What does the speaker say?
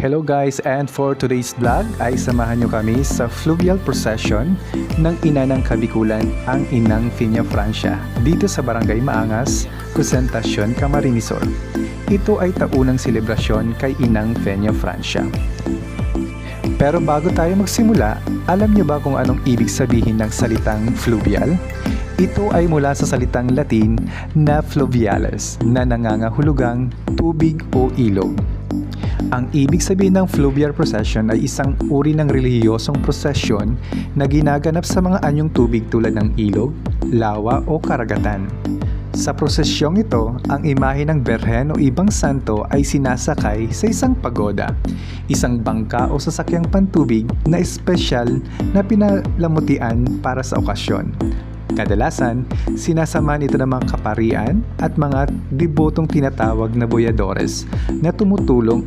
Hello guys, and for today's vlog ay samahan nyo kami sa fluvial procession ng ina ng Kabikulan, ang Inang Fina Francia, dito sa Barangay Maangas, Presentacion, Camarines Sur. Ito ay taunang selebrasyon kay Inang Fina Francia. Pero bago tayo magsimula, alam nyo ba kung anong ibig sabihin ng salitang fluvial? Ito ay mula sa salitang Latin na fluvialis, na nangangahulugang tubig o ilog. Ang ibig sabihin ng fluvial procession ay isang uri ng relihiyosong prosesyon na ginaganap sa mga anyong tubig tulad ng ilog, lawa o karagatan. Sa prosesyong ito, ang imahe ng berhen o ibang santo ay sinasakay sa isang pagoda, isang bangka o sasakyang pantubig na espesyal na pinalamutian para sa okasyon. Kadalasan, sinasamahan ito ng mga kaparian at mga debotong tinatawag na boyadores na tumutulong